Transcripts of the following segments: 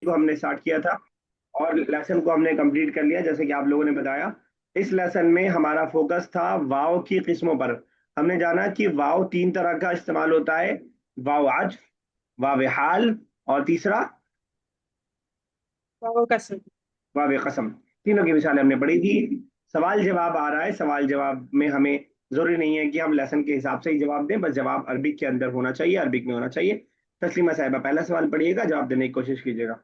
को हमने स्टार्ट किया था और लेसन को हमने कंप्लीट कर लिया जैसे कि आप लोगों ने बताया। इस लेसन में हमारा फोकस था वाव की किस्मों पर। हमने जाना कि वाव तीन तरह का इस्तेमाल होता है, वाव आज, वाव हाल, और तीसरा वाव कसम। वाव कसम। तीनों की मिसालें हमने पढ़ी थी। सवाल जवाब आ रहा है, सवाल जवाब में हमें जरूरी नहीं है कि हम लेसन के हिसाब से ही जवाब दें, बस जवाब अरबिक के अंदर होना चाहिए, अरबिक में होना चाहिए। तस्लीमा साहिबा पहला सवाल पढ़िएगा, जवाब देने की कोशिश कीजिएगा।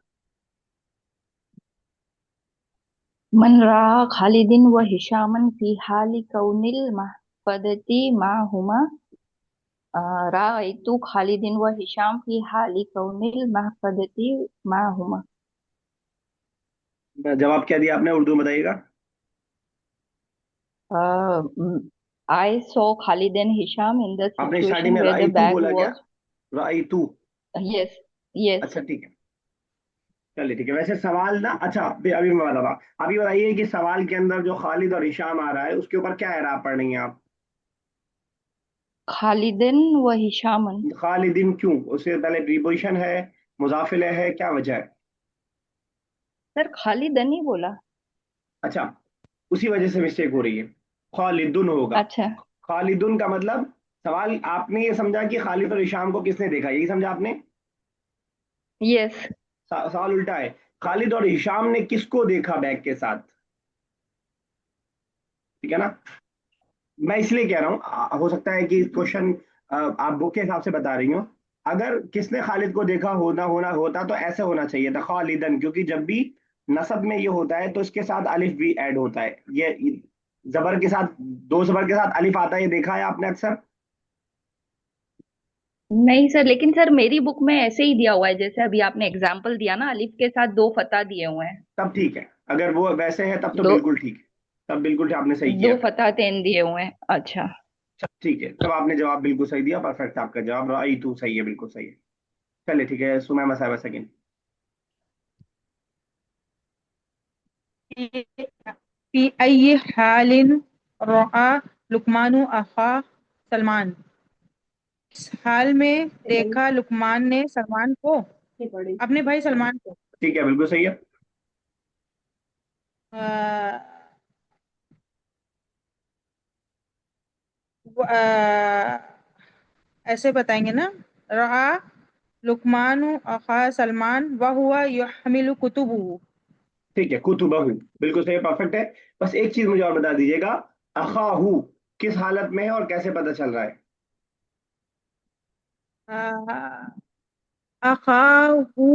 मन रआ खालिदिन व हिशामन फी हाली कौनिल महफदती माहुमा। राअयतु खालिदिन व हिशाम फी हाली कौनिल महफदती माहुमा। जवाब क्या दिया आपने, उर्दू में बताइएगा। I saw Khalid and Hisham in the आपने स्टार्टिंग situation में where the राई तू bag बोला क्या? was. राई तू। Yes, yes. अच्छा ठीक है, चलिए ठीक है। वैसे सवाल ना, अच्छा अभी अभी मैं बता रहा, अभी बताइए कि सवाल के अंदर जो खालिद और हिशाम आ रहा है उसके ऊपर क्या एराब पढ़ रही हैं आप? खालिदन व हिशामन। खालिदिन क्यों, उससे पहले प्रीपोजिशन है, मुजाफिल है, क्या वजह है? सर खालिदन ही बोला। अच्छा, उसी वजह से मिस्टेक हो रही है, खालिदुन होगा। अच्छा। खालिदुन का मतलब, सवाल आपने ये समझा कि खालिद और हिशाम को किसने देखा, यही समझा आपने? यस। सवाल उल्टा है, खालिद और हिशाम ने किसको देखा बैग के साथ? ठीक है ना? मैं इसलिए कह रहा हूँ, हो सकता है कि क्वेश्चन आप बुक के हिसाब से बता रही हो। अगर किसने खालिद को देखा होना होना होता तो ऐसे होना चाहिए था खालिदन, क्योंकि जब भी नसब में ये होता है तो इसके साथ अलिफ भी ऐड होता है। ये जबर के साथ, दो जबर के साथ अलिफ आता है, ये देखा है आपने अक्सर। नहीं सर, लेकिन सर मेरी बुक में ऐसे ही दिया हुआ है जैसे अभी आपने एग्जाम्पल दिया ना, अलिफ के साथ दो फतह दिए हुए हैं। तब ठीक है, अगर वो वैसे है तब तो दो बिल्कुल ठीक है, तब बिल्कुल आपने सही दो किया फिर। फतह तेन दिए हुए हैं। अच्छा। ठीक है, तब आपने जवाब बिल्कुल सही दिया, परफेक्ट आपका जवाब, राई तू सही है, बिल्कुल सही है। चलिए ठीक है, सुमैमा साहब सेकंड। फी अय्यि हालिन रआ लुकमानु अखा सलमान। इस हाल में देखा लुकमान ने सलमान को, अपने भाई सलमान को। ठीक है, बिल्कुल सही है। आ, ऐसे बताएंगे ना, रआ लुकमानु अखा सलमान व हुआ यहमिलु कुतुबुहु। ठीक है, कुतुबहू, बिल्कुल सही, परफेक्ट है। बस एक चीज मुझे और बता दीजिएगा, अखाहू किस हालत में है और कैसे पता चल रहा है? अखाहु।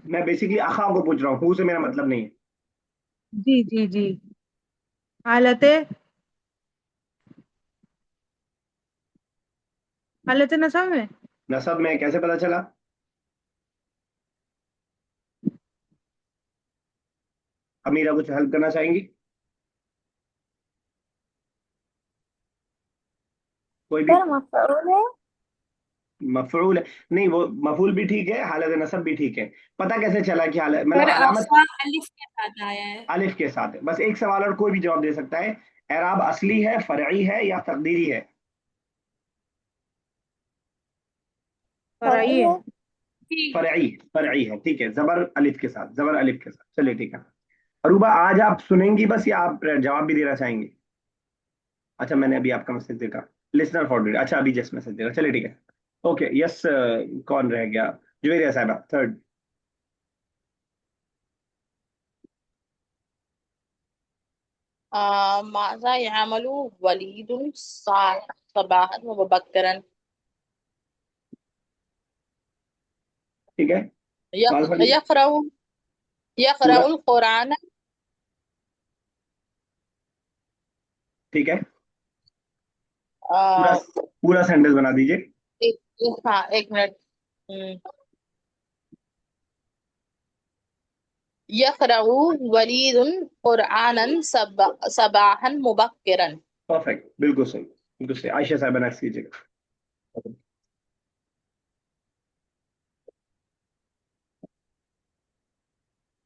मैं बेसिकली अखा को पूछ रहा हूँ, हु से मेरा मतलब नहीं है। जी जी जी। हालत हालत नसब में। नसब में कैसे पता चला? अमीरा कुछ हेल्प करना चाहेंगी? कोई भी? सर मफरूल है। मफरूल है? नहीं, वो मफूल भी ठीक है, हालत नसब भी ठीक है। पता कैसे चला कि हालत, मतलब सर अलामत? आखा अलिफ के साथ आया है। अलिफ के साथ है, बस एक सवाल और कोई भी जवाब दे सकता है। एराब असली है, फरई है, या तकदीरी है? फराई फराई है। है। ठीक। फरई, फरई है, ठीक है, जबर अलिफ के साथ, जबर अलिफ के साथ, चलिए ठीक है। अरूबा आज आप सुनेंगी बस, या आप जवाब भी देना चाहेंगे? अच्छा, मैंने अभी आपका मैसेज देखा, लिसनर फॉरवर्ड, अच्छा अभी जस्ट मैसेज देखा, चलिए ठीक है। ओके यस, कौन रह गया? जुवेरिया साहबा थर्ड। माजा यामलु वलीदुन सबाहन व मुबक्करन। ठीक है, सवाल पढ़िए यक़रउ पूरा। यक़रउल कुरान। ठीक है, पूरा आ, पूरा सेंटेंस बना दीजिए। हाँ एक मिनट। हम्म, यक़रउ वलीदुन कुरानन सबाहन मुबक्किरन। परफेक्ट, बिल्कुल सही, बिल्कुल सही। आयशा साहब नेक्स्ट कीजिएगा।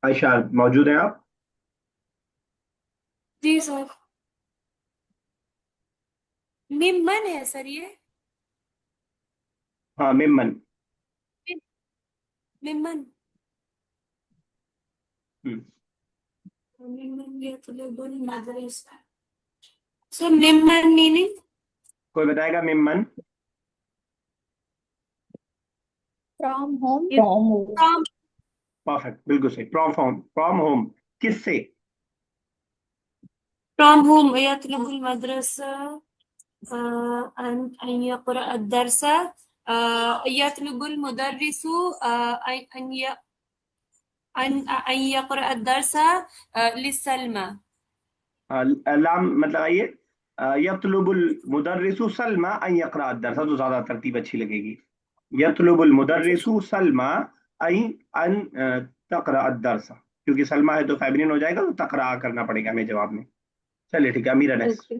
आयशा मौजूद हैं आप? जी सर। मिमन है सर ये। हाँ, मिम्मन। मिम्मन हम्म, मिम्मन यतलबुल मदरसा। सर मिम्मन मीनिंग कोई बताएगा मिम्मन? From home. From from perfect, बिल्कुल सही। फ्रॉम होम, किससे? होम यतलबुल मदरसा अन अन यक़रा अद-दरसा यतलबुल मुदर्रिसु अन य अन यक़रा अद-दरसा लिसल्मा। लाम मतलब आइए, यतलुबुल मुदर्रिसु सलमा अन यक़रा अद-दरसा, तो ज्यादा तरतीब अच्छी लगेगी। यतलुबुल मुदर्रिसु सलमा अन तक़रा अद-दरसा, क्योंकि सलमा है तो फेमिनिन हो जाएगा, तो तक़रा करना पड़ेगा हमें जवाब में। चलिए ठीक है, अमीरा नेक्स्ट। Okay.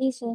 जी सर.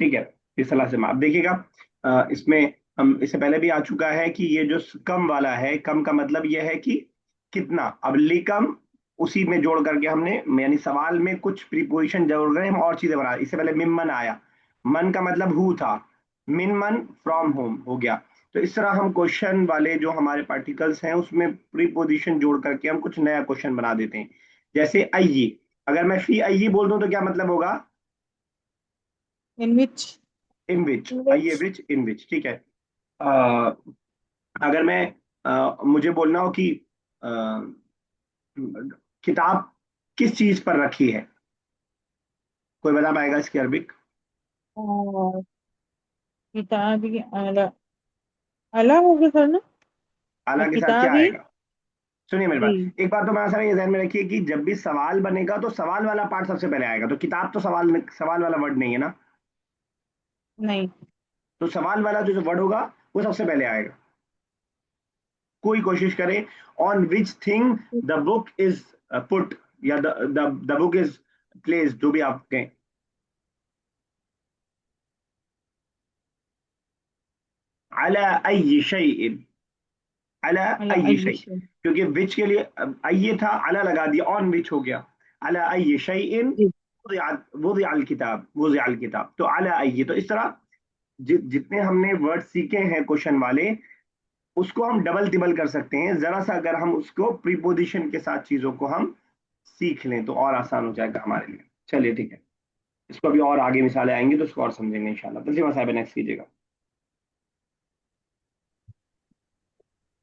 ठीक है, इस सलाह से आप देखिएगा। इसमें हम इससे पहले भी आ चुका है कि ये जो कम वाला है, कम का मतलब ये है कि कितना। अब लिकम उसी में जोड़ करके हमने, यानी सवाल में कुछ प्रीपोजिशन जोड़ कर हम और चीजें बना। इससे पहले मिम्मन आया, मन का मतलब हु था, मिन मन फ्रॉम होम हो गया। तो इस तरह हम क्वेश्चन वाले जो हमारे पार्टिकल्स हैं उसमें प्रीपोजिशन जोड़ करके हम कुछ नया क्वेश्चन बना देते हैं। जैसे आइए, अगर मैं फी आइए बोल दूं तो क्या मतलब होगा? इन विच। इन विच, In आइए which विच, इन विच, ठीक है। अ, अगर मैं मुझे बोलना हो कि अ, किताब किस चीज पर रखी है, कोई बता पाएगा इसकी अरबिक? और किताब की अला, अला हो गया सर ना। आला के साथ क्या किताबी। आएगा? सुनिए मेरी बात, जी। एक बात तो मैं सर ये ध्यान में रखिए कि जब भी सवाल बनेगा तो सवाल वाला पार्ट सबसे पहले आएगा। तो किताब तो सवाल वाला वर्ड नहीं है ना, नहीं। तो सवाल वाला जो वर्ड होगा वो सबसे पहले आएगा। कोई कोशिश करे, on which thing the book is put, या द बुक इज प्लेस, जो भी आप कहें। अला अय्य शैइन, अला अला अय्य अय्य शै, शै। क्योंकि विच के लिए अय्य था, अला लगा दिया, ऑन विच हो गया। अला अय्य शैइन जी। वुदिअल किताब, वुदिअल किताब, तो अला अय्य। तो इस तरह जितने हमने वर्ड सीखे हैं क्वेश्चन वाले, उसको हम डबल टिबल कर सकते हैं। जरा सा अगर हम उसको प्रीपोजिशन के साथ चीजों को हम सीख लें तो और आसान हो जाएगा हमारे लिए। चलिए ठीक है, इसको अभी और आगे मिसालें आएंगी तो उसको और समझेंगे इंशाल्लाह। तस्लीमा साहब नेक्स्ट कीजिएगा।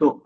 तो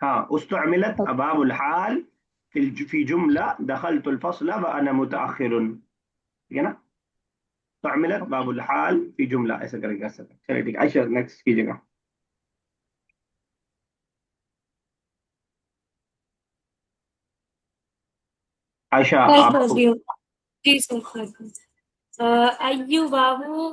हाँ, उस्तुअमिलत अबाबुल हाल फी जुमला दखलतुल फस्ल व अना मुतअखिरुन, ठीक है ना। उस्तुअमिलत बाबुल हाल फी जुमला, ऐसे करके कर सकते हैं। चलिए ठीक है, आयशा नेक्स्ट कीजिएगा। आयशा कर आपको, दियो। जी सर कर। अय्यु वावु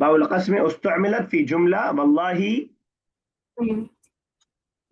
बाबुल क़स्म उस्तुअमिलत फी जुमला वल्लाही,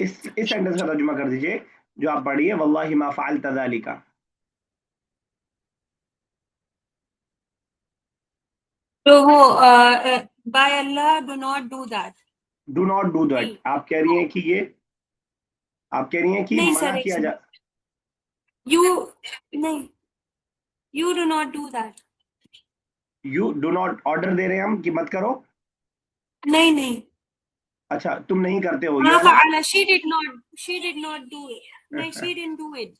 इस सेंटेंस का तर्जुमा कर दीजिए जो आप पढ़िए, वल्लाही मा फ़अल्त ज़ालिका। तो वो by Allah do not do that. Do not do that, आप कह रही हैं कि ये, आप कह रही हैं कि नहीं मना सर, एक किया जा, यू नहीं, you do not do that. You do not order दे रहे हैं हम कि मत करो। नहीं नहीं, अच्छा, तुम नहीं करते हो, यू हाँ आर नॉट। फअला she did not do it. नहीं, शी डिडंट डू इट।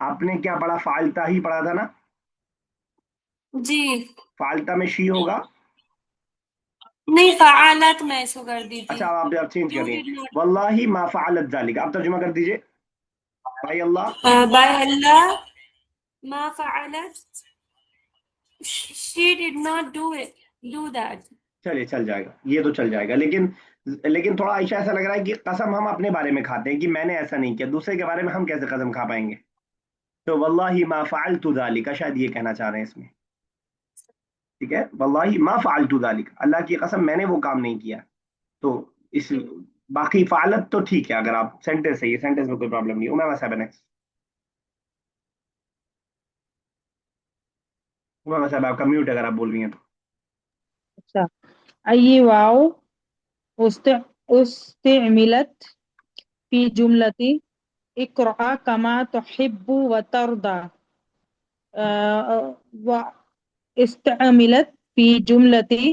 आपने क्या पढ़ा? फालता ही पढ़ा था ना। जी फालता में शी होगा, नहीं, फ़अलत मैं इसको कर दी थी। अच्छा, आप चेंज कर यू रही डिड हैं, नॉट। वल्लाही मा फ़अलत ज़ालिक, आप तर्जुमा कर दीजिए। भाई अल्लाह, बाय अल्लाह, मा फ़अलत, she did not do that. चलिए चल जाएगा, ये तो चल जाएगा, लेकिन थोड़ा आयशा ऐसा लग रहा है कि कसम हम अपने बारे में खाते हैं कि मैंने ऐसा नहीं किया, दूसरे के बारे में हम कैसे कसम खा पाएंगे। तो वल्लाही मा फ़अलतु ज़ालिका, शायद ये कहना चाह रहे हैं इसमें। ठीक है, वल्लाही मा फ़अलतु ज़ालिका, अल्लाह की कसम मैंने वो काम नहीं किया। तो इस बाकी फ़अलत तो ठीक है, अगर आप सेंटेंस है, ये सेंटेंस में कोई प्रॉब्लम नहीं। उमा साहब नेक्स्ट। उमा साहब आपका म्यूट अगर आप बोल रही हैं तो। अच्छा, अय्यी वाव उस्त उस्तमिलत फी जुमलती इक़रा कमा तुहिब्बु व तर्दा। व इस्तमिलत फी जुमलती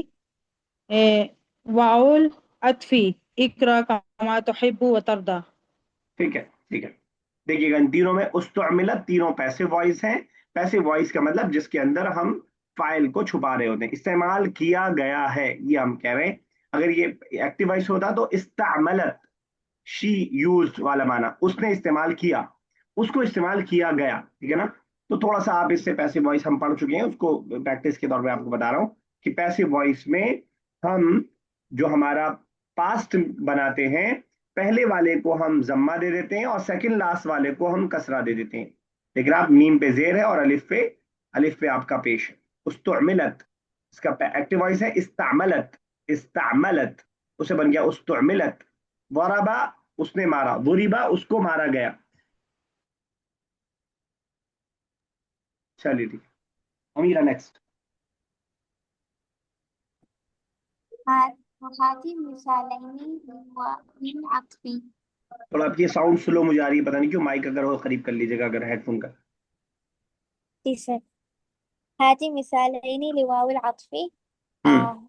वाउल अतफी इक़रा कमा तुहिब्बु व तर्दा। ठीक है, ठीक है। देखिएगा, इन तीनों में उस्तुमिलत, तीनों पैसिव वॉइस हैं। पैसिव वॉइस का मतलब जिसके अंदर हम फाइल को छुपा रहे होते हैं, इस्तेमाल किया गया है, ये हम कह रहे हैं। अगर ये एक्टिव वॉइस होता तो इस्तामलत, शी यूज्ड वाला माना, उसने इस्तेमाल किया, उसको इस्तेमाल किया गया, ठीक है ना। तो थोड़ा सा आप इससे, पैसिव वॉइस हम पढ़ चुके हैं, उसको प्रैक्टिस के तौर पे आपको बता रहा हूँ कि पैसिव वॉइस में हम जो हमारा पास्ट बनाते हैं, पहले वाले को हम जम्मा दे देते हैं और सेकंड लास्ट वाले को हम कसरा दे देते हैं। लेकिन आप मीम पे जेर है और अलिफ पे आपका पेश है। उस्तुमिलत, इसका एक्टिव वॉइस है इस्तामलत, इस्तामलत, उसे बन गया उस्तुमिलत। वरबा, उसने मारा, वुरिबा, उसको मारा गया। चलिए ठीक है, अमीरा नेक्स्ट। हाथी मिसालैनी मिन अत्वी। थोड़ा आपकी साउंड स्लो मुझे आ रही है, पता नहीं क्यों। माइक अगर वो करीब कर लीजिएगा, अगर हेडफोन का। जी सर। हाथी मिसालैनी लिवाउल अत्वी। हम्म।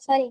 sorry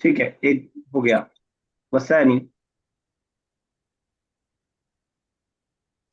ठीक है, एक हो गया। वसानी।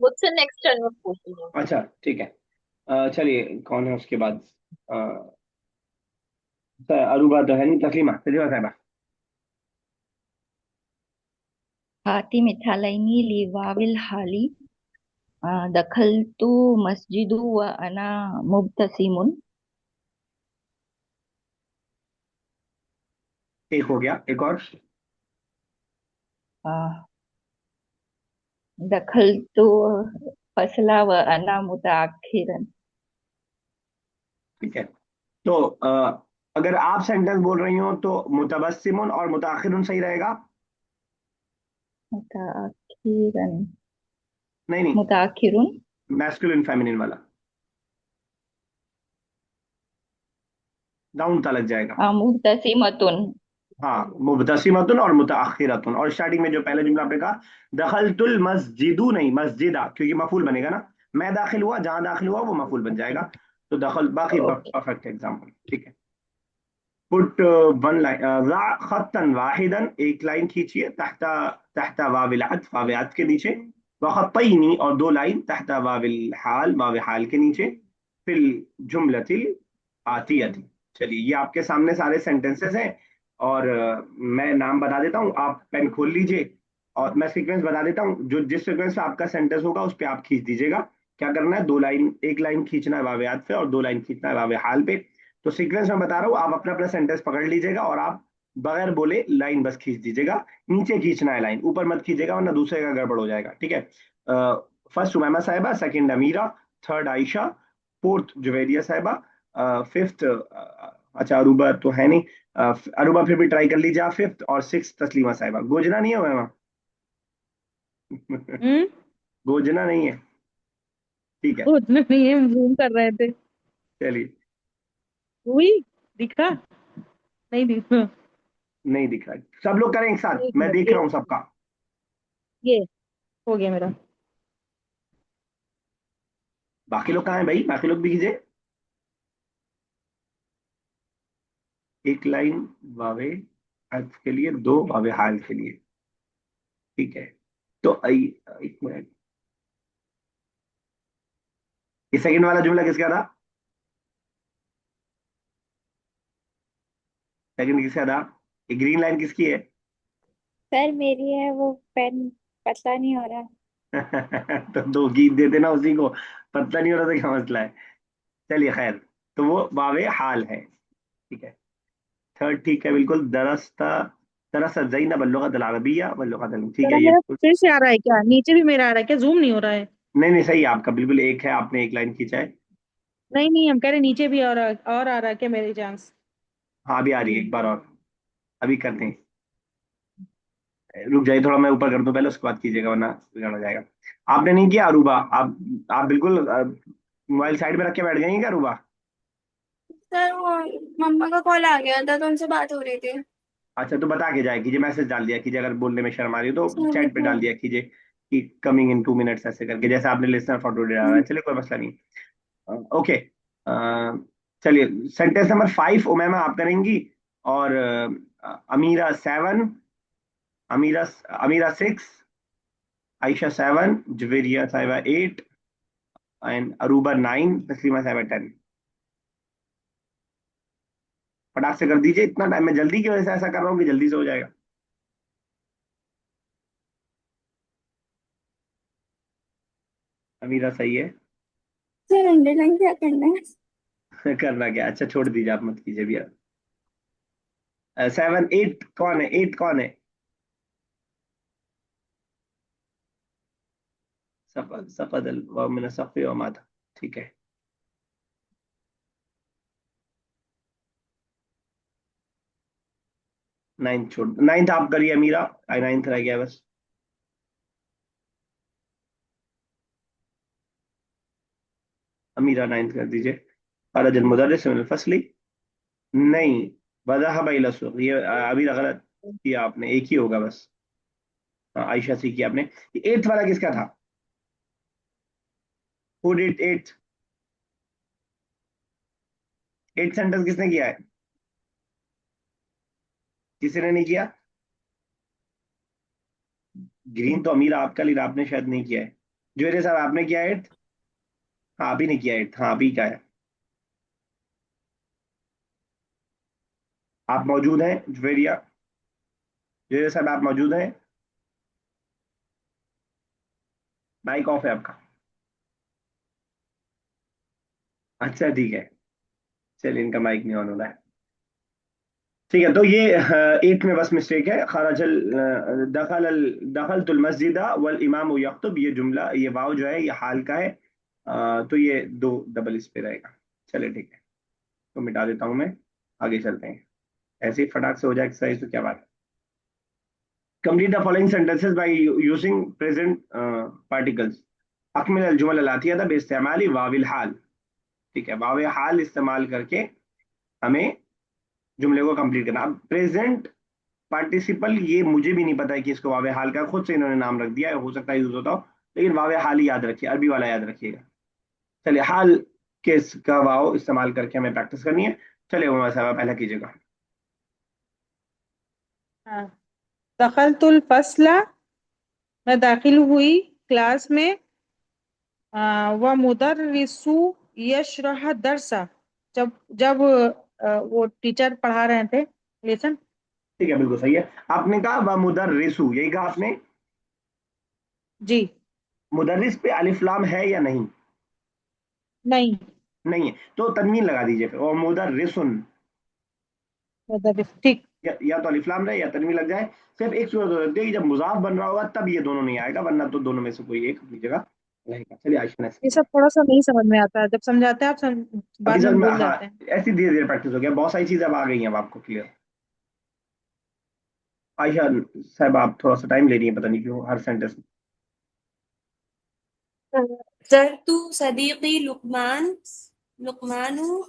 मुझसे नेक्स्ट टर्न में पूछ लीजिए। अच्छा ठीक है। चलिए, कौन है उसके बाद? अ, अरूबा तो है नहीं, तस्लीमा, तस्लीमा साहबा। हाती मिथालैनी लिवाविल हाली। दखलतु मस्जिदु व अना मुब्तसिमुन। एक हो गया, एक और। दखलतु फसला व अना मुतअख्खिरन। ठीक है। तो अगर आप सेंटेंस बोल रही हो तो मुतबस्सिमुन और मुताखिरुन सही रहेगा। मुतअख्खिरन। नहीं नहीं, मुतअख्खिरुन। मैस्कुलिन फेमिनिन वाला डाउन था, लग जाएगा। मुब्तसिमतुन। हाँ, मुबतसिमतुन और मुतअख्खिरतुन। और स्टार्टिंग में जो पहले जुमला आपने कहा, दखलतुल मस्जिदु नहीं मस्जिदा, क्योंकि मफूल बनेगा ना। मैं दाखिल हुआ, जहां दाखिल हुआ वो मफूल बन जाएगा। तो दखल, बाकी ओके। परफेक्ट एग्जाम्पल, ठीक है। पुट वन लाइन, खत्तन वाहिदन, एक लाइन खींचिए, तहता तहता वाविल अत्फ, वाविल अत्फ के नीचे। वखतैनी, और दो लाइन, तहता वाविल हाल, वाविल हाल के नीचे। फिल जुमलतिल आतियती। चलिए, ये आपके सामने सारे सेंटेंसेस हैं। और मैं नाम बता देता हूँ, आप पेन खोल लीजिए। और मैं सीक्वेंस बता देता हूँ, जो जिस सीक्वेंस में आपका सेंटेंस होगा उस पर आप खींच दीजिएगा। क्या करना है, दो लाइन, एक लाइन खींचना है वाविल अत्फ पे और दो लाइन खींचना है वाविल हाल पे। तो सीक्वेंस में बता रहा हूँ, आप अपना अपना सेंटेंस पकड़ लीजिएगा और आप बगैर बोले लाइन बस खींच दीजिएगा। नीचे खींचना है लाइन, ऊपर मत खींचेगा वरना दूसरे का गड़बड़ हो जाएगा, ठीक है। फर्स्ट उमैमा साहिबा, सेकंड अमीरा, थर्ड आयशा, फोर्थ जुवेरिया साहिबा, फिफ्थ, अच्छा अरूबा तो है नहीं। अरूबा फिर भी ट्राई कर लीजिए आप, फिफ्थ, और सिक्स तस्लीमा साहिबा। गोजना नहीं है उमैमा? हम्म। गोजना नहीं है, ठीक है। उतना नहीं है, जूम कर रहे थे। चलिए। हुई, दिखा नहीं दिखा। नहीं दिख रहा है। सब लोग करें एक साथ, एक मैं मिनट, देख रहा हूँ सबका। ये हो गया मेरा। बाकी लोग कहाँ हैं भाई, बाकी लोग भी कीजिए। एक लाइन वावे अर्थ के लिए, दो वावे हाल के लिए। ठीक है। तो एक मिनट, ये सेकंड वाला जुमला किसका था? सेकंड किसका था? ये ग्रीन लाइन किसकी है? सर मेरी है, वो पेन पतला नहीं हो रहा। तो दो गीत दे देना उसी को, पता नहीं हो रहा था क्या मसला है। चलिए खैर, तो वो वावे हाल है। ठीक है। थर्ड ठीक है बिल्कुल। दरस्ता दरअसल ज़ैनब अल-लुग़त अल-अरबिय्या वल-लुग़त ठीक जरा है, ये मेरा बिल्कुल। फिर से आ रहा है क्या? नीचे भी मेरा आ रहा है क्या? जूम नहीं हो रहा है? नहीं नहीं, सही है आपका, बिल्कुल एक है, आपने एक लाइन खींचा है। नहीं नहीं, हम कह रहे नीचे भी और आ रहा है क्या मेरे चांस? हाँ अभी आ रही है, एक बार और अभी करते हैं। रुक जाइए थोड़ा, मैं ऊपर कर दूं पहले, उसके बाद कीजिएगा वरना बिगड़ जाएगा। आपने नहीं किया अरूबा? आप बिल्कुल मोबाइल साइड में रख के बैठ जाएंगे क्या अरूबा? सर वो मम्मा का कॉल आ गया था तो उनसे बात हो रही थी। अच्छा तो बता के जाए कीजिए, मैसेज डाल दिया कीजिए, अगर बोलने में शर्म आ रही हो तो सर चैट पे वो डाल दिया कीजिए कि कमिंग इन 2 मिनट्स, ऐसे करके, जैसे आपने लिसनर फॉर टुडे डाला है। चलिए कोई मसला नहीं। ओके। चलिए सेंटेंस नंबर 5 उमैमा आप करेंगी, और अमीरा 7, अमीरा अमीरा 6, आयशा 7, जवेरिया साहिबा 8, एंड अरूबा 9, तस्लीमा साहिबा 10। फटाक से कर दीजिए, इतना टाइम मैं जल्दी की वजह से ऐसा कर रहा हूँ कि जल्दी से हो जाएगा। अमीरा सही है। सर अंडरलाइन क्या करना है? करना क्या, अच्छा छोड़ दीजिए, आप मत कीजिए भैया। 7 8 कौन है, 8 कौन है? सफद सफद अल मिन सफ़ी व माता। ठीक है। 9 छोड़, 9 आप करिए अमीरा, 9 रह गया बस। अमीरा 9 कर दीजिए। खरज अल मुदर्रिस मिन अल फसली। नहीं, वज़हब इला सुक़, ये अमीरा गलत किया आपने, एक ही होगा बस। हाँ, आयशा से किया आपने। 8th वाला किसका था? Who did 8th? 8th sentence किसने किया है? किसी ने नहीं किया? ग्रीन तो अमीरा आपका, लेकिन आपने शायद नहीं किया है। जुवेरिया साहब आपने किया 8th? हाँ अभी नहीं किया 8th, हाँ अभी का है। आप मौजूद हैं जुवेरिया? जुवेरिया साहब आप मौजूद हैं? माइक ऑफ है आपका। अच्छा ठीक है, चलिए इनका माइक नहीं ऑन हो रहा है। ठीक है, तो ये 8 में बस मिस्टेक है। खरजल दखल तुल मस्जिदा वल इमाम यख्तुब, ये जुमला, ये वाव जो है ये हाल का है। तो ये दो डबल इस पे रहेगा। चलिए ठीक है, तो मिटा देता हूँ मैं, आगे चलते हैं। ऐसे ही फटाक से हो जाए एक्सरसाइज तो क्या बात है। Complete the following sentences by using present particles. अकमिल अल जुमल अल आतिया था बेइस्तेमाली वाविल हाल। ठीक है, वावे हाल इस्तेमाल करके हमें जुमले को कंप्लीट करना। अब प्रेजेंट पार्टिसिपल, ये मुझे भी नहीं पता है कि इसको वावे हाल का खुद से इन्होंने नाम रख दिया है, हो सकता है यूज होता हो, लेकिन वावे हाल ही याद रखिए, अरबी वाला याद रखिएगा। चलिए हाल के का वाव इस्तेमाल करके हमें प्रैक्टिस करनी है। चलिए उमर साहब पहला कीजिएगा। हाँ। दखलतुल फसला, मैं दाखिल हुई क्लास में। व मुदर्रिसु यशरह दरसा, जब जब वो टीचर पढ़ा रहे थे लेसन। ठीक है बिल्कुल सही है। आपने कहा व मुदर्रिसु, यही कहा आपने। जी। मुदर्रिस पे अलिफ लाम है या नहीं? नहीं। नहीं है, तो तनवीन लगा दीजिए फिर, और मुदर्रिसुन। मुदर्रिस, ठीक। या तो अलिफ लाम रहे या तनवीन लग जाए। सिर्फ एक सूरत हो सकती है कि जब मुजाफ बन रहा होगा तब ये दोनों नहीं आएगा, वरना तो दोनों में से कोई एक अपनी जगह रहेगा। चलिए आयशा ने ये किया। सब थोड़ा सा नहीं समझ में आता है, जब समझाते हैं आप अभी बाद सर में मैं, भूल हाँ, जाते हैं। ऐसी धीरे धीरे प्रैक्टिस हो गया, बहुत सारी चीजें अब आ गई हैं अब आपको क्लियर। आयशा साहब आप थोड़ा सा टाइम ले रही है, पता नहीं क्यों हर सेंटेंस में। ज़रतु सदीक़ी लुक़मान, लुक़मानु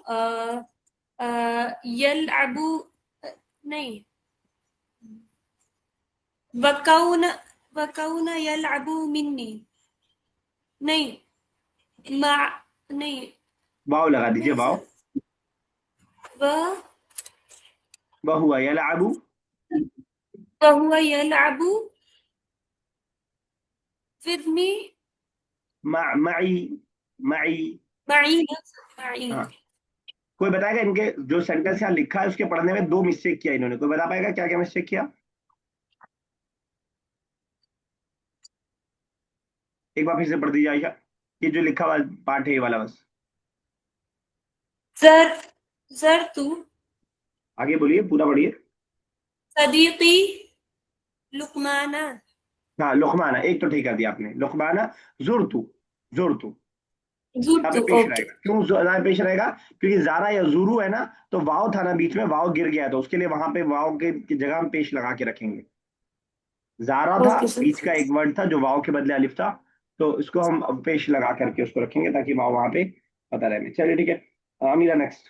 यलअबु, नहीं, वकाउना वकाउना यलअबु मिन्नी, नहीं मा, नहीं वाव लगा दीजिए, नहीं वाव। सर, वह वहुवा यलअबु वहुवा यलअबु विद मी, मई मई। मई ना, मई। हाँ, कोई बताएगा इनके जो सेंटेंस यहाँ लिखा है उसके पढ़ने में दो मिस्टेक किया इन्होंने, कोई बता पाएगा क्या क्या मिस्टेक किया? एक बार फिर से पढ़ दीजिए आयशा, ये जो लिखा हुआ पार्ट है ये वाला बस। जर जर तू आगे बोलिए, पूरा पढ़िए। सदीकी लुकमाना, हाँ, लुकमाना, एक तो ठीक कर दिया आपने, लुकमाना। जुरतु, जुरतु यहाँ पे जुरतु, पेश ओके। रहेगा। क्यों यहाँ पे पेश रहेगा? क्योंकि जारा या जुरू है ना, तो वाव था ना बीच में, वाव गिर गया, तो उसके लिए वहां पे वाव के की जगह हम पेश लगा के रखेंगे। जारा था, ओके सर। बीच का एक वर्ड था जो वाव के बदले अलिफ था, तो इसको हम अब पेश लगा करके उसको रखेंगे ताकि वाव वहां पे पता रहे। चलिए ठीक है, अमीरा नेक्स्ट।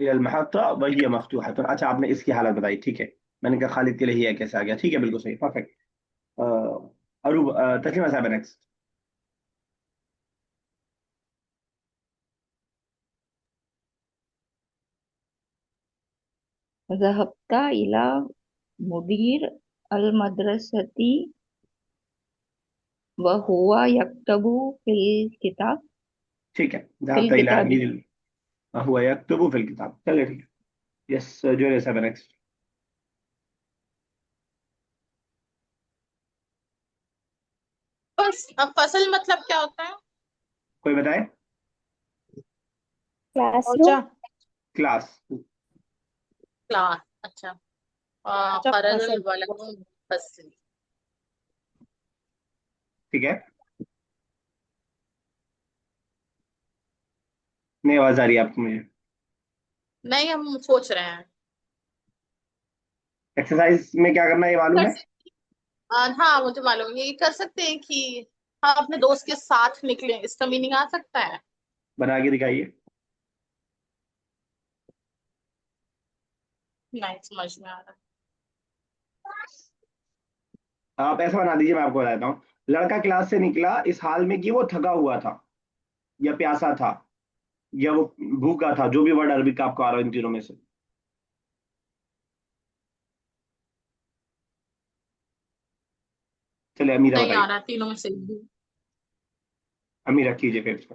महत्ता वही मफ्तूहा। तो अच्छा, आपने इसकी हालत बताई, ठीक है। मैंने कहा खालिद के लिए ही है, कैसे आ गया? ठीक है, बिल्कुल सही, परफेक्ट। अरूब, तस्लीमा साहब नेक्स्ट। ज़हबता इला मुदीर अल मदरसती व हुवा यक्तबु फिल किताब, ठीक है, जहां फिल तक किताबी। हुआ यक्तबु फिल किताब। चलिए ठीक है, यस जो साहब नेक्स्ट। बस अब फसल मतलब क्या होता है? कोई बताए? पहुंचा। क्लासरूम. क्लास। क्लास, अच्छा। अच्छा, खरजल फसल। वलदुन फसल। ठीक है, नहीं आवाज आ रही है आपको मुझे? नहीं, हम सोच रहे हैं। एक्सरसाइज में क्या करना है ये मालूम कर है? सकते हाँ, मुझे मालूम है। ये कर सकते हैं कि हम अपने दोस्त के साथ निकले, इसका मीनिंग आ सकता है। बना के दिखाइए। नहीं समझ में आ रहा। आप ऐसा बना दीजिए, मैं आपको बताता हूँ। लड़का क्लास से निकला इस हाल में कि वो थका हुआ था, या प्यासा था, या वो भूखा था, जो भी वर्ड अरबी का आपको आ रहा है इन तीनों में से। चलिए अमीरा नहीं आ बताइए। रहा तीनों में से। अमीरा कीजिए फिर इसको।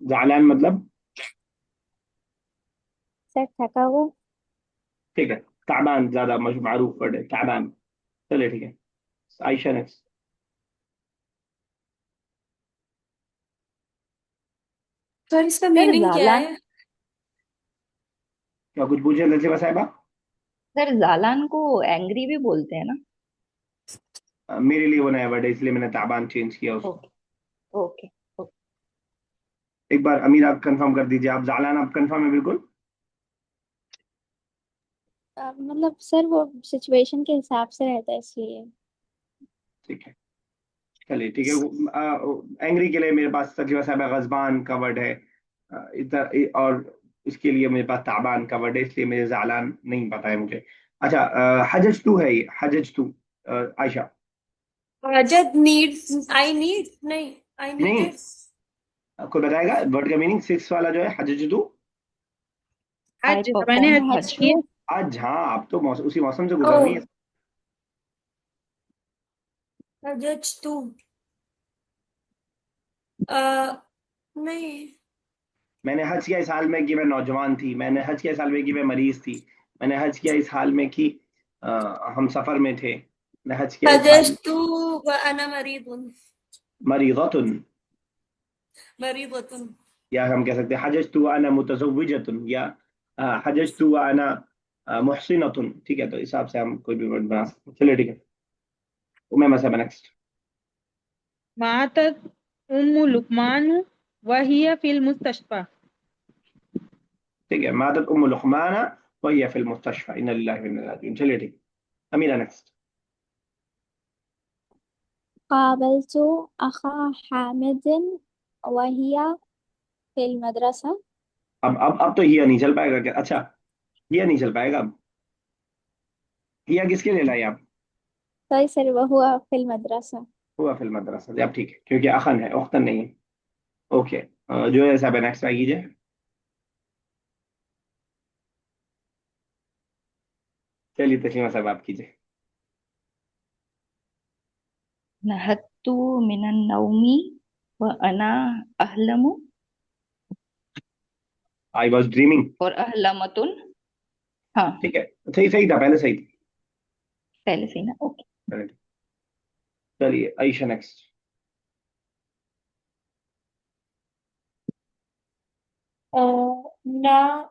जालान मतलब? सर थका हुआ. ठीक है, ताबान ज्यादा मारूफ वर्ड है, ताबान। चलिए ठीक है, आयशा नेक्स्ट। सर इसका सर मीनिंग क्या जालान, है? क्या कुछ पूछे नसीबा साहिबा? सर जालान को एंग्री भी बोलते हैं ना? मेरे लिए वो नया वर्ड है, इसलिए मैंने ताबान चेंज किया उसको। Okay, okay, okay. एक बार अमीर आप कंफर्म कर दीजिए, आप जालान आप कंफर्म है बिल्कुल? मतलब सर वो सिचुएशन के हिसाब से रहता है इसलिए. ठीक है, चलिए ठीक है। एंग्री के लिए मेरे पास तकरीबन साहब गजबान का वर्ड है, इधर, और इसके लिए मेरे पास ताबान का वर्ड है, इसलिए मुझे जालान नहीं पता है मुझे। अच्छा, हजज तू है ये, हजज तू। आयशा। जब नीड, आई नीड, नहीं, आई नहीं, नीडेड। कोई बताएगा वर्ड का मीनिंग, सिक्स वाला जो है हजज तू? आई हज, मैंने परफॉर्म हज हज। किया। आज हाँ, आप तो उसी मौसम से ओ, गुजर रही है। जज तू, नहीं। मैंने हज किया इस हाल में कि मैं नौजवान थी, मैंने हज किया इस हाल में कि मैं मरीज थी, मैंने हज किया इस हाल में कि हम सफर में थे, मैंने हज किया इस हाल में। हजजतु व अना मरीदुन, मरीदतुन, मरीदतुन। या हम कह सकते हैं हजजतु व अना मुतज़व्विजतुन, या हजजतु व अना मुहसिनतुन। ठीक है, तो इस हिसाब से हम कोई भी वर्ड बना सकते हैं। चलिए ठीक है, उमैमा साहब नेक्स्ट। मातत उम्मु लुकमान वहिया फिल मुस्तशफा। ठीक है, मातत उम्मु लुक़मान वही है फिल मुस्तशफा इन्ना लिल्लाहि व इन्ना इलैहि राजिऊन। चलिए ठीक। अमीरा नेक्स्ट। काबलतु अखा हामिदिन वहिया फिल मदरसा। अब तो हिया नहीं चल पाएगा क्या? अच्छा, हिया नहीं चल पाएगा अब। हिया किसके लिए लाई आप? सॉरी सर, वहुआ फिल मदरसा। हुआ फिल मदरसा, अब ठीक है क्योंकि अखन है, उख्तन नहीं है। ओके, जो है साहब नेक्स्ट ट्राई कीजिए। चलिए तस्लीमा साहब आप कीजिए। नहत्तु मिनन नौमी व अना अहलमु। I was dreaming. और अहलमतुन। हाँ, ठीक है, सही सही था, पहले सही पहले से ही ना, ओके। था। चलिए आयशा नेक्स्ट। ना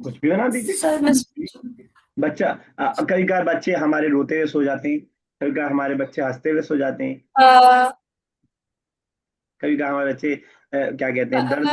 कुछ भी बना दीजिए। बच्चा, कई बार बच्चे हमारे रोते हुए सो जाते हैं, कई बार हमारे बच्चे हंसते हुए सो जाते हैं, कभी कभार हमारे बच्चे क्या कहते हैं, दर्द में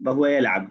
वहुवा यलअब।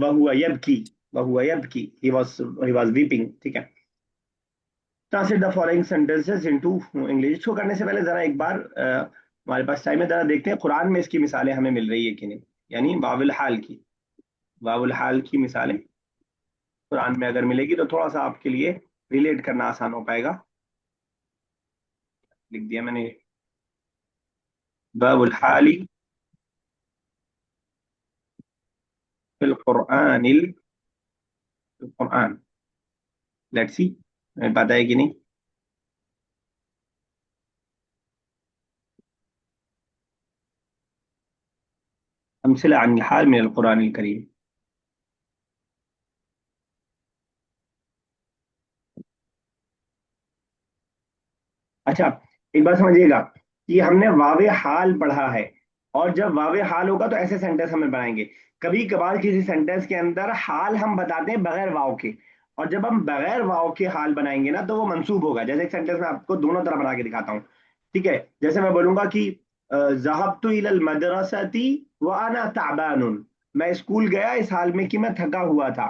वहुवा यबकी। वहुवा यबकी, he was weeping। ठीक है। Translate the following sentences into English. इसको करने से पहले जरा एक बार हमारे पास टाइम है, जरा देखते हैं कुरान में इसकी मिसालें हमें मिल रही है कि नहीं, यानी वाविल हाल की, वाविल हाल की मिसालें कुरान में अगर मिलेगी तो थोड़ा सा आपके लिए रिलेट करना आसान हो पाएगा। लिख दिया मैंने, वाविल हाली फिल कुरानिल, कुरान। लेट्स सी हमें पता है कि नहीं। अमसिला अनिल हाल मिनल कुरानिल करीम। अच्छा, एक बात समझिएगा कि हमने वावे हाल पढ़ा है, और जब वावे हाल होगा तो ऐसे सेंटेंस हमें बनाएंगे। कभी कभार किसी सेंटेंस के अंदर हाल हम बताते हैं बगैर वाव के, और जब हम बगैर वाव के हाल बनाएंगे ना तो वो मंसूब होगा। जैसे एक सेंटेंस में आपको दोनों तरह बना के दिखाता हूँ। ठीक है, जैसे मैं बोलूंगा कि ज़हबतु इलल मदरसती व अना ताबानुन, मैं स्कूल गया इस हाल में कि मैं थका हुआ था।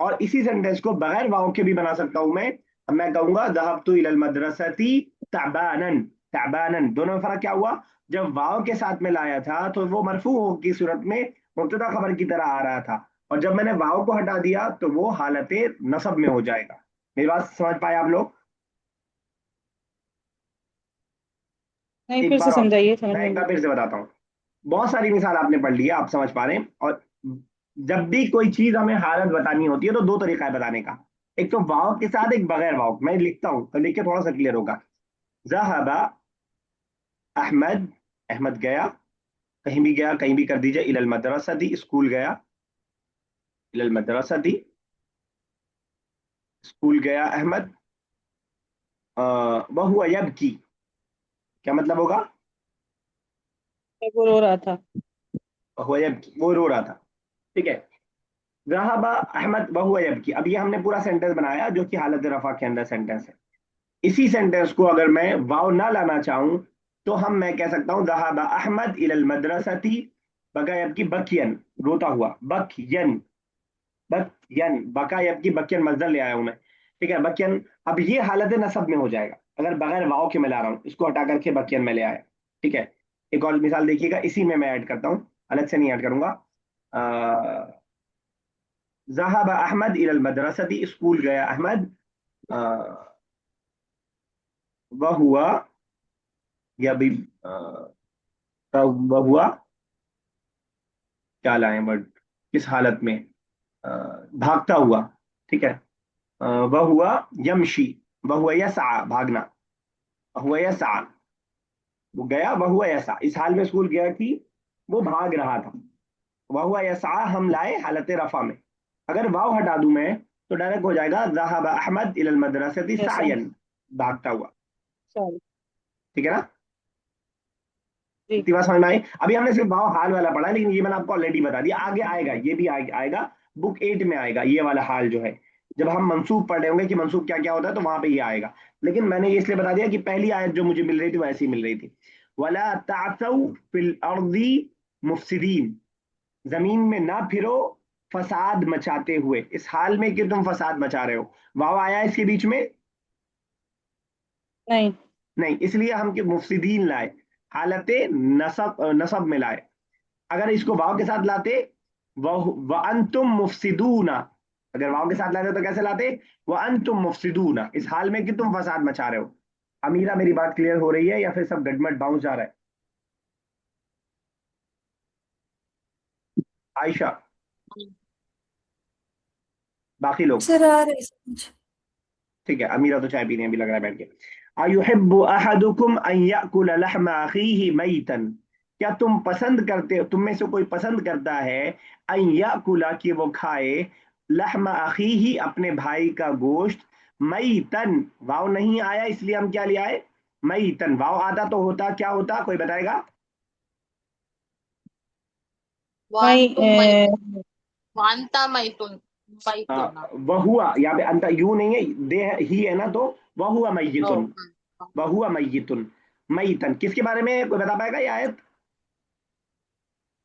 और इसी सेंटेंस को बगैर वाव के भी बना सकता हूं मैं। अब मैं कहूंगा ज़हबतु इलल मदरसती ताबानन। ताबानन दोनों में फर्क क्या हुआ? जब वाव के साथ में लाया था तो वो मरफू हो की सूरत में मुब्तदा खबर की तरह आ रहा था, और जब मैंने वाव को हटा दिया तो वो हालत नसब में हो जाएगा। मेरी बात समझ पाए आप लोग? नहीं, एक फिर से बार और समझाइए, समझ मैं में एक नहीं। बार फिर से बताता हूँ। बहुत सारी मिसाल आपने पढ़ ली है, आप समझ पा रहे हैं। और जब भी कोई चीज हमें हालत बतानी होती है तो दो तरीका है बताने का। एक तो वाव के साथ, एक बगैर वाव। मैं लिखता हूँ तो लिख के थोड़ा सा क्लियर होगा। ज़हबा अहमद, अहमद गया, कहीं भी गया, कहीं भी कर दीजिए। इलल मदरसती, स्कूल गया। इलल मदरसती, स्कूल गया अहमद। वहुवा यबकी, क्या मतलब होगा? वो रो रहा था। वहुवा यबकी, वो रो रहा था। ठीक है। ज़हबा अहमद वहुवा यबकी, अब ये हमने पूरा सेंटेंस बनाया जो कि हालत रफा के अंदर सेंटेंस है। इसी सेंटेंस को अगर मैं वाव ना लाना चाहूं तो हम मैं कह सकता हूं ज़हबा अहमद इलल मदरसती बका यबकी बकियन, रोता हुआ। बकयन, बकयन, बका यबकी बकियन मजदर ले आया हूं मैं। ठीक है, बकियन। अब ये हालत नसब में हो जाएगा अगर बगैर वाव के मैं ला रहा हूं, इसको हटा करके बकियन में ले आया। ठीक है। एक और मिसाल देखिएगा, इसी में मैं ऐड करता हूं, अलग से नहीं ऐड करूंगा। ज़हबा अहमद इलल मदरसती, स्कूल गया अहमद। वह हुआ, या भी वह हुआ, क्या लाए वर्ड, किस हालत में? अ, भागता हुआ। ठीक है। वह हुआ यमशी, वह हुआ यसा, भागना। वह हुआ यसा, वो गया। वह हुआ यसा, इस हाल में स्कूल गया कि वो भाग रहा था। वह हुआ यसा हम लाए हालत रफा में। अगर वाव हटा दूं मैं तो डायरेक्ट हो जाएगा ज़हब अहमद इलल मदरसती जैसा। सायन, भागता हुआ। सॉरी। ठीक है ना? जी। इतनी बात समझ में आई? अभी हमने सिर्फ भाव हाल वाला पढ़ा है, लेकिन ये मैंने आपको ऑलरेडी बता दिया, आगे आएगा, ये भी आएगा। बुक 8 में आएगा ये वाला हाल जो है। जब हम मंसूब पढ़ रहे होंगे कि मंसूब क्या क्या होता है तो वहां पे ये आएगा। लेकिन मैंने ये इसलिए बता दिया कि पहली आयत जो मुझे मिल रही थी वैसी मिल रही थी। वला तासौ फिल अर्दी मुफसिदीन, जमीन में ना फिरो फसाद मचाते हुए, इस हाल में कि तुम फसाद मचा रहे हो। वाव आया इसके बीच में? नहीं। नहीं, इसलिए हम कि मुफसिदीन लाए, हालत नसब नसब में लाए। अगर इसको वाव के साथ लाते, वह व अंतुम मुफसिदूना, अगर वाव के साथ लाते तो कैसे लाते? व अंतुम मुफसिदूना, इस हाल में कि तुम फसाद मचा रहे हो। अमीरा, मेरी बात क्लियर हो रही है या फिर सब गडमट बाउंस जा रहा है? आयशा, बाकी लोग? सर आ रहे समझ। ठीक है, अमीरा तो चाय पीने अभी लग रहा है बैठ के। अयुहिब्बु अहदुकुम अन याकुल लहम अखीहि मैतन, क्या तुम पसंद करते हो, तुम में से कोई पसंद करता है अन याकुला, कि वो खाए, लहम अखीहि, अपने भाई का गोश्त, मैतन, वाव नहीं आया इसलिए हम क्या लिया है? मैतन। वाव आता तो होता क्या होता, कोई बताएगा? मैं वांतुम मैतुन, वांता मैतुन, मैतुन। हाँ, वह हुआ, यहाँ पे अंत यू नहीं है, दे ही है ना, तो वह हुआ ओ, मैयितुन, वह हुआ मैयितुन। मैतन किसके बारे में, कोई बता पाएगा ये आयत?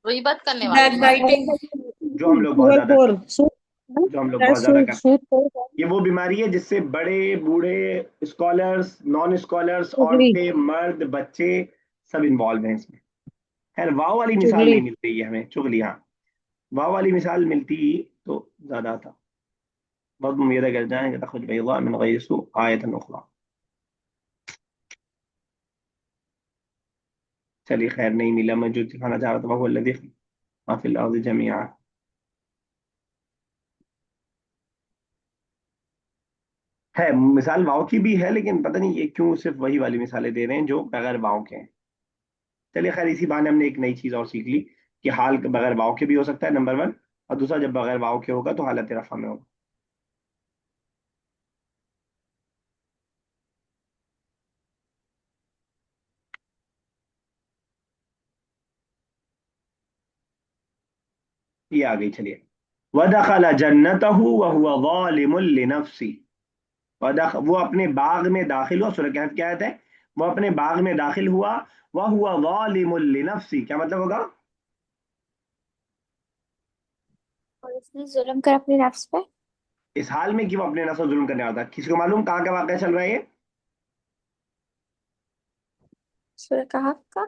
गीबत करने वालों बैक का। बाइटिंग। जो हम लोग बहुत सुअर ज्यादा खोर करते सूद हैं, जो हम लोग बहुत ज्यादा करते हैं। सूद खोर ये वो बीमारी है जिससे बड़े बूढ़े, स्कॉलर्स, नॉन स्कॉलर्स, चुगली औरतें, मर्द, बच्चे सब इन्वॉल्व हैं इसमें। खैर वाव वाली मिसाल चुगली। नहीं मिल रही है हमें, चुगली, हाँ। वाव वाली मिसाल मिलती तो ज्यादा था। बद यदक जाएंगे तखरुज बैदा मिन गैरि सू आयतन उखरा। चलिए खैर, नहीं मिला, मैं जो दिखाना चाह रहा था वह लदी मा फिल अर्दि जमीआ। है मिसाल वाव की भी है, लेकिन पता नहीं ये क्यों सिर्फ वही वाली मिसालें दे रहे हैं जो बगैर वाव के हैं। चलिए खैर, इसी बहाने हमने एक नई चीज और सीख ली कि हाल बगैर वाव के भी हो सकता है, नंबर वन। और दूसरा, जब बगैर वाव के होगा तो हालत रफा में होगा। ये आ गई, चलिए। वदखल जन्नतहु वहुवा ज़ालिमुन लिनफ्सी, वो अपने बाग में दाखिल हुआ, सूरह कहफ क्या आयत है? वो अपने बाग में दाखिल हुआ, वहुवा ज़ालिमुन लिनफ्सी, क्या मतलब होगा? और उसने जुल्म कर अपने नफ्स पे। इस हाल में कि वो अपने नफ्स पर जुल्म करने वाला था। किसी को मालूम कहाँ का वाक़या चल रहा है ये? सूरह कहफ का।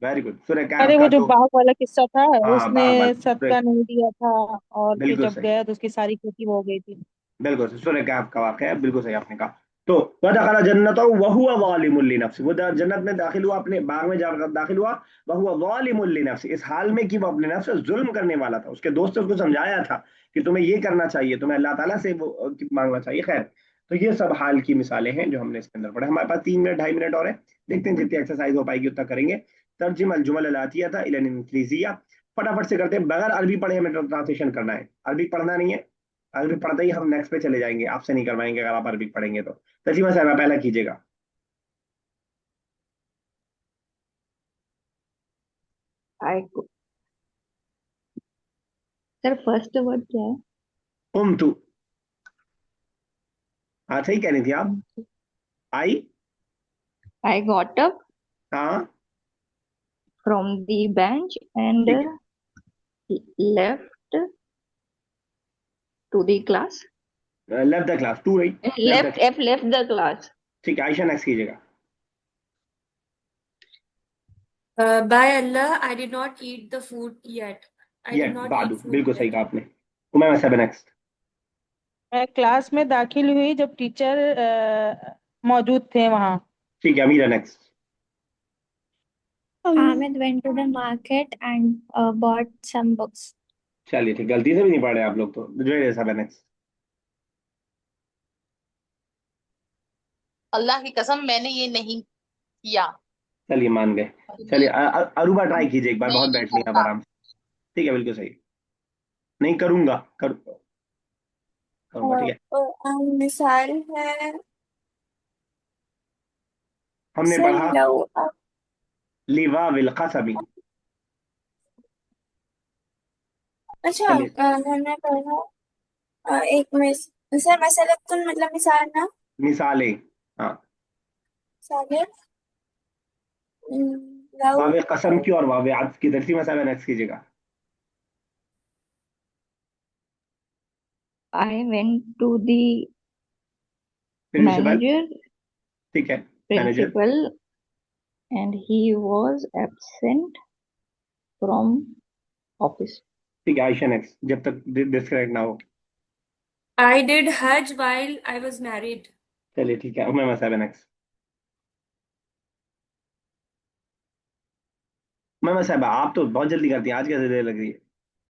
वेरी गुड, सूरह कहफ अरे वो का जो तो। बाघ वाला किस्सा था, हाँ, उसने बाग वाला सदका नहीं दिया था और फिर बिल्कुल जब सही, गया तो उसकी सारी खेती वो हो गई थी। बिल्कुल सही, सूरह कहफ का वाक़या है, बिल्कुल सही आपने कहा। तो वदखल जन्नतहु वहुवा ज़ालिमुन लिनफ्सी, वो जन्नत में दाखिल हुआ, अपने बाग में जाकर दाखिल हुआ, वहुवा ज़ालिमुन लिनफ्सी, इस हाल में कि वो अपने नफ्स से जुल्म करने वाला था। उसके दोस्त ने उसको समझाया था कि तुम्हें ये करना चाहिए, तुम्हें अल्लाह ताला से वो मांगना चाहिए। खैर, तो ये सब हाल की मिसालें हैं जो हमने इसके अंदर पढ़े। हमारे पास 3 मिनट 2.5 मिनट और है, देखते हैं जितनी एक्सरसाइज हो पाएगी उतना करेंगे। तर्जुम अल जुमल अल आतिया था इलन इंक्रीजिया, फटाफट से करते हैं, बगैर अरबी पढ़े हमें ट्रांसलेशन करना है, अरबी पढ़ना नहीं है। अरबी पढ़ते ही हम नेक्स्ट पे चले जाएंगे, आपसे नहीं करवाएंगे अगर आप अरबी पढ़ेंगे तो। तस्लीमा साहब पहला कीजिएगा। आई को सर फर्स्ट वर्ड क्या है? उम तू, हाँ सही कह रही थी आप। आई, आई गॉट अप हाँ फ्रॉम द बेंच एंड ठीक है, left to the class. Left the class, to right, left the left class. F left the class. ठीक है, आयशा नेक्स्ट कीजिएगा। By Allah, I did not eat the food yet. I ये did not Badu, eat food बिल्कुल सही yet. कहा आपने। उमैमा साहब next. मैं क्लास में दाखिल हुई जब टीचर मौजूद थे वहाँ। ठीक है, अमीरा next. Ahmed went to the market and bought some books. चलिए ठीक, गलती से भी नहीं पढ़े आप लोग तो। जुबैर साहब नेक्स्ट। अल्लाह की कसम मैंने ये नहीं किया। चलिए मान गए। और चलिए, मैं अरूबा ट्राई कीजिए एक बार, बहुत नहीं बैठ लिया आप करता। आराम से। ठीक है, बिल्कुल सही। नहीं करूंगा, करूंगा, ठीक है। मिसाल है हमने सर पढ़ा लव। लिवा विल कसमी। अच्छा चलिए, मैंने पढ़ा एक सर मसलतुन मतलब मिसाल ना। मिसालें। हाँ। मिसालें। लव। वावे कसम की और वावे आत्फ की तरती में 7x कीजिएगा। I went to the principal. manager, ठीक है। Manager. principal, and he was absent from office. ठीक है, आयशन एक्स जब तक डिस्कनेक्ट ना हो। I did Hajj while I was married. चलिए ठीक है, उमैमा 7x। उमैमा साहब आप तो बहुत जल्दी करती हैं, आज कैसे देर लग रही है?